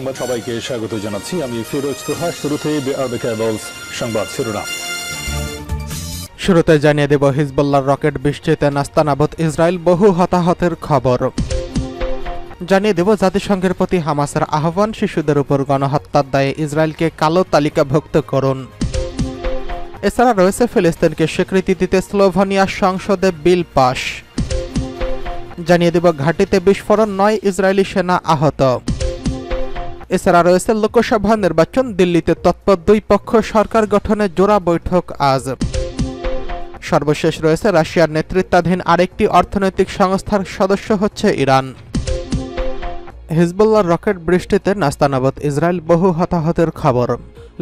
সংবাদ সবাইকে স্বাগত জানাচ্ছি। আমি ফিরোজ তোহা। শুরুতেই আরবে কেবলস সংবাদ শিরোনাম। শুরুতে জানিয়ে দেব হিজবুল্লাহর রকেট বৃষ্টিতে নাস্তানাবুদ ইসরায়েল, বহু হতাহতের খবর। জানিয়ে দেব জাতিসংঘের প্রতি হামাসের আহ্বান, শিশুদের উপর গণহত্যার দায়ে ইসরায়েলকে কালো তালিকাভুক্ত করুন। এছাড়া রয়েছে ফিলিস্তিনকে স্বীকৃতি দিতে স্লোভানিয়ার সংসদে বিল পাস। জানিয়ে দেব ঘাঁটিতে বিস্ফোরণ, 9 ইসরায়েলি সেনা আহত। এছাড়া রয়েছে লোকসভা নির্বাচন, দিল্লিতে তৎপর দুই পক্ষ, সরকার গঠনে জোড়া বৈঠক আজ। সর্বশেষ রয়েছে রাশিয়ার নেতৃত্বাধীন আরেকটি অর্থনৈতিক সংস্থার সদস্য হচ্ছে ইরান। হিজবুল্লাহর রকেট বৃষ্টিতে নাস্তানাবুদ ইসরায়েল, বহু হতাহতের খবর।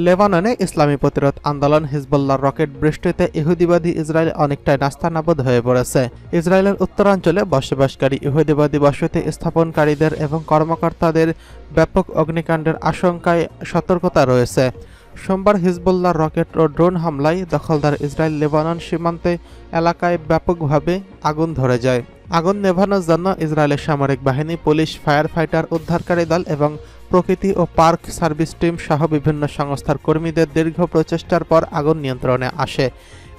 লেবাননে ইসলামী প্রতিরোধ আন্দোলন হিজবুল্লাহর রকেট বৃষ্টিতে ইহুদিবাদী ইসরায়েল অনেকটাই নাস্তানাবুদ হয়ে পড়েছে। ইসরায়েলের উত্তরাঞ্চলে বসবাসকারী ইহুদিবাদী বসতি স্থাপনকারীদের এবং কর্মকর্তাদের ব্যাপক অগ্নিকাণ্ডের আশঙ্কায় সতর্কতা রয়েছে। সোমবার হিজবুল্লাহর রকেট ও ড্রোন হামলায় দখলদার ইসরায়েল লেবানন সীমান্তে এলাকায় ব্যাপকভাবে আগুন ধরে যায়। আগুন নেভানোর জন্য ইসরায়েলের সামরিক বাহিনী, পুলিশ, ফায়ার ফাইটার, উদ্ধারকারী দল এবং প্রকৃতি ও পার্ক সার্ভিস টিম সহ বিভিন্ন সংস্থার কর্মীদের দীর্ঘ প্রচেষ্টার পর আগুন নিয়ন্ত্রণে আসে।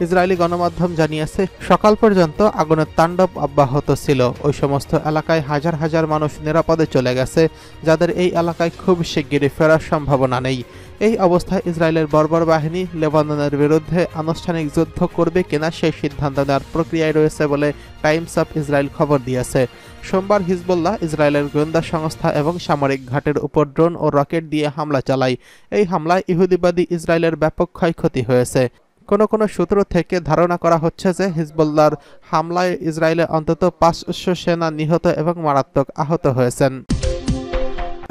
ইসরায়েলি গণমাধ্যম জানিয়েছে, সকাল পর্যন্ত আগুনের তাণ্ডব অব্যাহত ছিল। ওই সমস্ত এলাকায় হাজার হাজার মানুষ নিরাপদে চলে গেছে, যাদের এই এলাকায় খুব শিগগিরই ফেরার সম্ভাবনা নেই। এই অবস্থায় ইসরায়েলের বর্বর বাহিনী লেবাননের বিরুদ্ধে আনুষ্ঠানিক যুদ্ধ করবে কিনা সেই সিদ্ধান্ত নেওয়ার প্রক্রিয়ায় রয়েছে বলে টাইমস অফ ইসরায়েল খবর দিয়েছে। সোমবার হিজবুল্লাহ ইসরায়েলের গোয়েন্দা সংস্থা এবং সামরিক ঘাটের উপর ড্রোন ও রকেট দিয়ে হামলা চালায়। এই হামলায় ইহুদিবাদী ইসরায়েলের ব্যাপক ক্ষয়ক্ষতি হয়েছে। কোনো সূত্র থেকে ধারণা করা হচ্ছে যে হিজবুল্লাহর হামলায় ইসরায়েলে অন্তত 500 সেনা নিহত এবং মারাত্মক আহত হয়েছেন।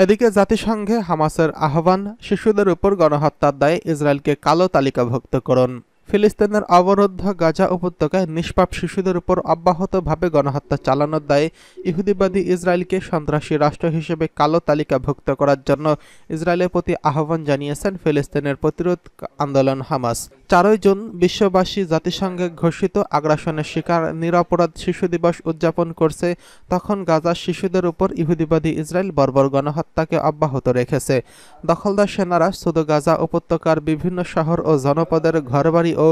এদিকে জাতিসংঘে হামাসের আহ্বান, শিশুদের উপর গণহত্যার দায়ে ইসরায়েলকে কালো তালিকাভুক্ত করুন। ফিলিস্তিনের অবরুদ্ধ গাজা উপত্যকায় নিষ্পাপ শিশুদের উপর অব্যাহতভাবে গণহত্যা চালানোর দায়ে ইহুদিবাদী ইসরায়েলকে সন্ত্রাসী রাষ্ট্র হিসেবে কালো তালিকাভুক্ত করার জন্য ইসরায়েলের প্রতি আহ্বান জানিয়েছেন ফিলিস্তিনের প্রতিরোধ আন্দোলন হামাস। 4 জুন বিশ্ববাসী জাতিসংঘে ঘোষিত আগ্রাসনের শিকার নিরপরাধ শিশু দিবস উদযাপন করছে। তখন গাজার শিশুদের উপর ইহুদিবাদী ইসরায়েল বর্বর গণহত্যাকে অব্যাহত রেখেছে। দখলদার সেনারা শুধু গাজা উপত্যকার বিভিন্ন শহর ও জনপদের ঘরবাড়ি ও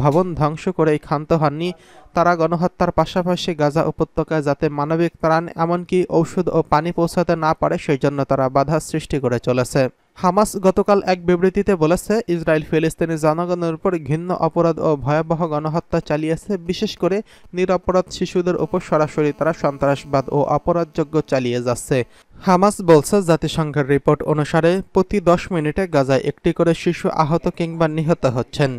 ভবন ধ্বংস করেই ক্ষান্ত হননি, তারা গণহত্যার পাশাপাশি গাজা উপত্যকায় যাতে মানবিক ত্রাণ এমনকি ঔষধ ও পানি পৌঁছাতে না পারে সেই জন্য তারা বাধা সৃষ্টি করে চলেছে। হামাস গতকাল এক বিবৃতিতে বলেছে, ইসরায়েল ফিলিস্তিনি জনগণের উপর ঘৃণ্য অপরাধ ও ভয়াবহ গণহত্যা চালিয়েছে। বিশেষ করে নিরপরাধ শিশুদের উপর সরাসরি তারা সন্ত্রাসবাদ ও অপরাধযোগ্য চালিয়ে যাচ্ছে। হামাস বলছে, জাতিসংঘের রিপোর্ট অনুসারে প্রতি 10 মিনিটে গাজায় একটি করে শিশু আহত কিংবা নিহত হচ্ছেন।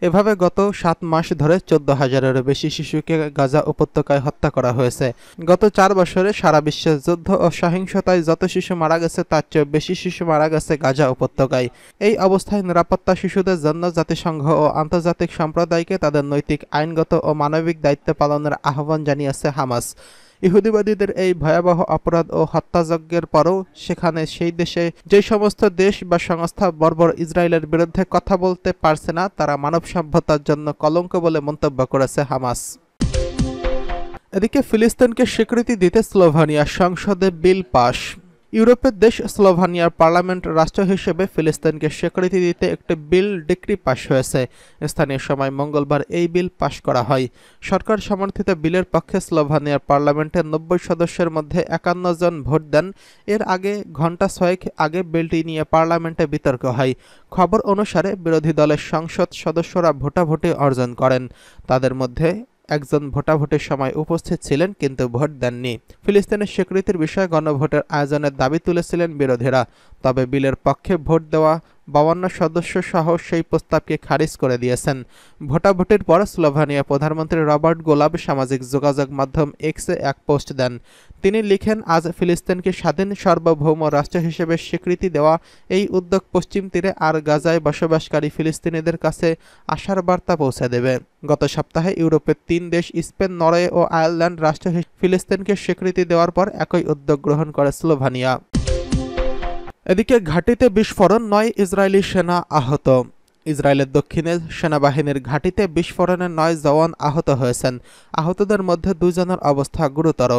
এভাবে গত 7 মাস ধরে 14,000-এরও বেশি শিশুকে গাজা উপত্যকায় হত্যা করা হয়েছে। গত 4 বছরে সারা বিশ্বে যুদ্ধ ও সহিংসতায় যত শিশু মারা গেছে তার চেয়ে বেশি শিশু মারা গেছে গাজা উপত্যকায়। এই অবস্থায় নিরাপত্তা শিশুদের জন্য জাতিসংঘ ও আন্তর্জাতিক সম্প্রদায়কে তাদের নৈতিক, আইনগত ও মানবিক দায়িত্ব পালনের আহ্বান জানিয়েছে হামাস। ইহুদিবাদীদের এই ভয়াবহ অপরাধ ও হত্যাযজ্ঞের পরও সেখানে সেই দেশে যে সমস্ত দেশ বা সংস্থা বর্বর ইসরায়েলের বিরুদ্ধে কথা বলতে পারছে না, তারা মানব সভ্যতার জন্য কলঙ্ক বলে মন্তব্য করেছে হামাস। এদিকে ফিলিস্তিনকে স্বীকৃতি দিতে স্লোভানিয়ার সংসদে বিল পাস। ইউরোপের দেশ স্লোভানিয়ার পার্লামেন্ট রাষ্ট্র হিসেবে ফিলিস্তিনকে স্বীকৃতি দিতে একটি বিল ডিক্রি পাস হয়েছে। স্থানীয় সময় মঙ্গলবার এই বিল পাস করা হয়। সরকার সমর্থিত বিলের পক্ষে স্লোভানিয়ার পার্লামেন্টের 90 সদস্যের মধ্যে 51 জন ভোট দেন। এর আগে ঘণ্টা 6 আগে বিলটি নিয়ে পার্লামেন্টে বিতর্ক হয়। খবর অনুসারে বিরোধী দলের সংসদ সদস্যরা ভোটাভুটি অর্জন করেন। তাদের মধ্যে একজন ভোটাভুটির সময় উপস্থিত ছিলেন কিন্তু ভোট দেননি। ফিলিস্তিনের স্বীকৃতির বিষয়ে গণভোটের আয়োজনের দাবি তুলেছিলেন বিরোধীরা। তবে বিলের পক্ষে ভোট দেওয়া 52 সদস্য সহ সেই প্রস্তাবকে খারিজ করে দিয়েছেন। ভোটাভুটির পর স্লোভানিয়া প্রধানমন্ত্রী রবার্ট গোলাব সামাজিক যোগাযোগ মাধ্যম এক্সে এক পোস্ট দেন। তিনি লিখেন, আজ ফিলিস্তিনকে স্বাধীন সার্বভৌম রাষ্ট্র হিসেবে স্বীকৃতি দেওয়া এই উদ্যোগ পশ্চিম তীরে আর গাজায় বসবাসকারী ফিলিস্তিনিদের কাছে আশার বার্তা পৌঁছে দেবে। গত সপ্তাহে ইউরোপের 3 দেশ স্পেন, নরওয়ে ও আয়ারল্যান্ড রাষ্ট্র ফিলিস্তিনকে স্বীকৃতি দেওয়ার পর একই উদ্যোগ গ্রহণ করে স্লোভানিয়া। এদিকে ঘাঁটিতে বিস্ফোরণ, 9 ইসরায়েলি সেনা আহত। ইসরায়েলের দক্ষিণে সেনাবাহিনীর ঘাঁটিতে বিস্ফোরণে 9 জওয়ান আহত হয়েছেন। আহতদের মধ্যে 2 জনের অবস্থা গুরুতর।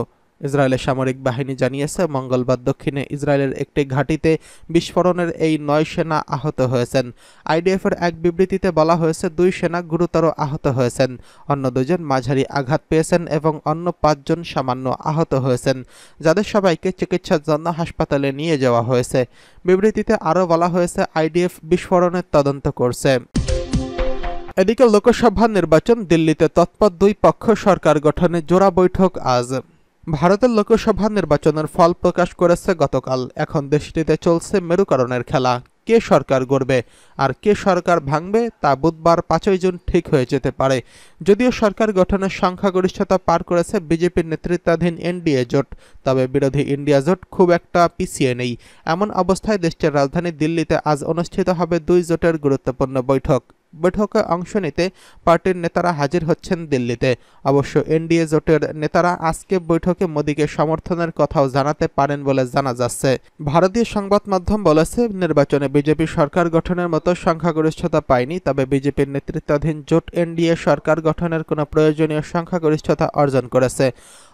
ইসরায়েলের সামরিক বাহিনী জানিয়েছে মঙ্গলবার দক্ষিণে ইসরায়েলের একটি ঘাঁটিতে বিস্ফোরণের এই 9 সেনা আহত হয়েছেন। আইডিএফের এক বিবৃতিতে বলা হয়েছে 2 সেনা গুরুতর আহত হয়েছেন, অন্য 2 জন মাঝারি আঘাত পেয়েছেন এবং অন্য 5 জন সামান্য আহত হয়েছেন, যাদের সবাইকে চিকিৎসার জন্য হাসপাতালে নিয়ে যাওয়া হয়েছে। বিবৃতিতে আরও বলা হয়েছে আইডিএফ বিস্ফোরণের তদন্ত করছে। এদিকে লোকসভা নির্বাচন দিল্লিতে তৎপর 2 পক্ষ সরকার গঠনে জোড়া বৈঠক আজ। ভারতের লোকসভা নির্বাচনের ফল প্রকাশ করেছে গতকাল। এখন দেশটিতে চলছে মেরুকরণের খেলা। কে সরকার গড়বে আর কে সরকার ভাঙবে তা বুধবার 5 জুন ঠিক হয়ে যেতে পারে। যদিও সরকার গঠনের সংখ্যাগরিষ্ঠতা পার করেছে বিজেপির নেতৃত্বাধীন এনডিএ জোট, তবে বিরোধী ইন্ডিয়া জোট খুব একটা পিছিয়ে নেই। এমন অবস্থায় দেশটির রাজধানী দিল্লিতে আজ অনুষ্ঠিত হবে 2 জোটের গুরুত্বপূর্ণ বৈঠক। বৈঠকে অংশ নিতে পার্টির নেতারা হাজির হচ্ছেন দিল্লিতে। অবশ্য এনডিএ জোটের নেতারা আজকে বৈঠকে মোদীকে সমর্থনের কথাও জানাতে পারেন বলে জানা যাচ্ছে। ভারতীয় সংবাদ মাধ্যম বলেছে, নির্বাচনে বিজেপি সরকার গঠনের মতো সংখ্যাগরিষ্ঠতা পায়নি, তবে বিজেপির নেতৃত্বাধীন জোট এনডিএ সরকার গঠনের কোনো প্রয়োজনীয় সংখ্যাগরিষ্ঠতা অর্জন করেছে।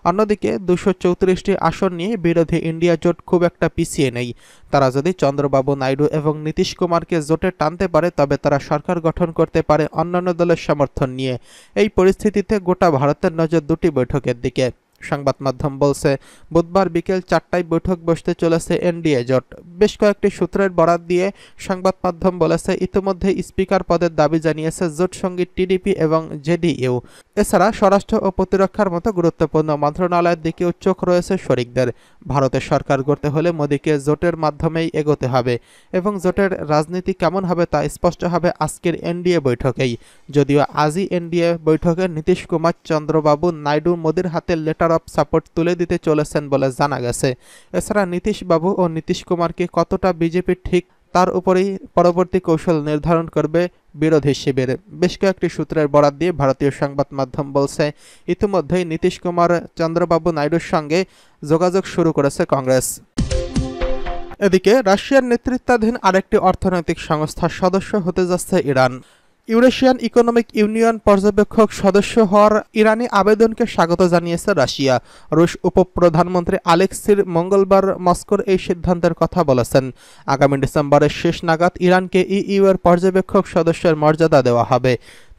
অন্যদিকে 234টি আসন নিয়ে বিরোধী ইন্ডিয়া জোট খুব একটা পিছিয়ে নেই। তারা যদি চন্দ্রবাবু নাইডু এবং নীতিশ কুমারকে জোটে টানতে পারে তবে তারা সরকার গঠন করতে পারে অন্যান্য দলের সমর্থন নিয়ে। এই পরিস্থিতিতে গোটা ভারতের নজর 2টি বৈঠকের দিকে। সংবাদ মাধ্যম বলছে, বুধবার বিকেল 4টায় বৈঠক বসতে চলেছে এনডিএ জোট। বেশ কয়েকটি সূত্রের বরাত দিয়ে সংবাদ মাধ্যম বলেছে, ইতিমধ্যে স্পিকার পদের দাবি জানিয়েছে জোট সঙ্গী টিডিপি এবং জেডিইউ। এছাড়া স্বরাষ্ট্র ও প্রতিরক্ষার মতো গুরুত্বপূর্ণ মন্ত্রণালয়ের দিকেও চোখ রয়েছে শরিকদের। ভারতের সরকার গড়তে হলে মোদীকে জোটের মাধ্যমেই এগোতে হবে এবং জোটের রাজনীতি কেমন হবে তা স্পষ্ট হবে আজকের এনডিএ বৈঠকেই। যদিও আজই এনডিএ বৈঠকে নীতিশ কুমার চন্দ্রবাবু নাইডু মোদীর হাতে লেটার অফ সাপোর্ট তুলে দিতে চলেছেন বলে জানা গেছে। এছাড়া নীতিশ বাবু ও নীতিশ কুমারকে কতটা বিজেপি ঠিক তার উপরেই পরবর্তী কৌশল নির্ধারণ করবে বিরোধী শিবির। বেশ কয়েকটি সূত্রের বরাত দিয়ে ভারতীয় সংবাদ মাধ্যম বলছে, ইতিমধ্যেই নীতিশ কুমার চন্দ্রবাবু নাইডুর সঙ্গে যোগাযোগ শুরু করেছে কংগ্রেস। এদিকে রাশিয়ার নেতৃত্বাধীন আরেকটি অর্থনৈতিক সংস্থার সদস্য হতে যাচ্ছে ইরান। ইউরেশিয়ান ইকোনমিক ইউনিয়ন পর্যবেক্ষক সদস্য হওয়ার ইরানি আবেদনকে স্বাগত জানিয়েছে রাশিয়া। রুশ উপপ্রধানমন্ত্রী আলেক্সির মঙ্গলবার মস্কোর এই সিদ্ধান্তের কথা বলেছেন। আগামী ডিসেম্বরের শেষ নাগাদ ইরানকে ইইউ এর পর্যবেক্ষক সদস্যের মর্যাদা দেওয়া হবে।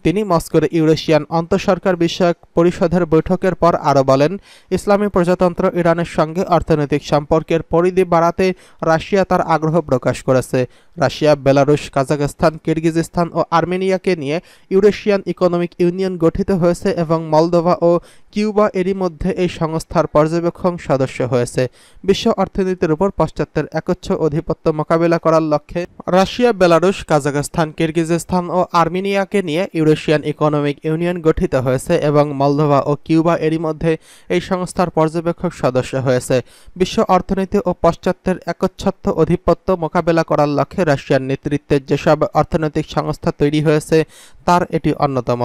তিনি মস্কোর ইউরেশিয়ান আন্তঃসরকার বিষয়ক পরিষদের বৈঠকের পর আরও বলেন, ইসলামী প্রজাতন্ত্র ইরানের সঙ্গে অর্থনৈতিক সম্পর্কের পরিধি বাড়াতে রাশিয়া তার আগ্রহ প্রকাশ করেছে। রাশিয়া, বেলারুশ, কাজাখস্তান, কিরগিজস্তান ও আর্মেনিয়াকে নিয়ে ইউরেশিয়ান ইকোনমিক ইউনিয়ন গঠিত হয়েছে এবং মলদোভা ও কিউবা এরই মধ্যে এই সংস্থার পর্যবেক্ষক সদস্য হয়েছে। বিশ্ব অর্থনীতির উপর পাশ্চাত্যের একচ্ছ আধিপত্য মোকাবিলা করার লক্ষ্যে রাশিয়া, বেলারুশ, কাজাখস্তান, কিরগিজস্তান ও আর্মেনিয়াকে নিয়ে ইউরেশিয়ান ইকোনমিক ইউনিয়ন গঠিত হয়েছে এবং মলদোভা ও কিউবা এরই মধ্যে এই সংস্থার পর্যবেক্ষক সদস্য হয়েছে। বিশ্ব অর্থনীতি ও পাশ্চাত্যের একচ্ছত্ব আধিপত্য মোকাবিলা করার লক্ষ্যে রাশিয়ার নেতৃত্বে যেসব অর্থনৈতিক সংস্থা তৈরি হয়েছে তার এটি অন্যতম।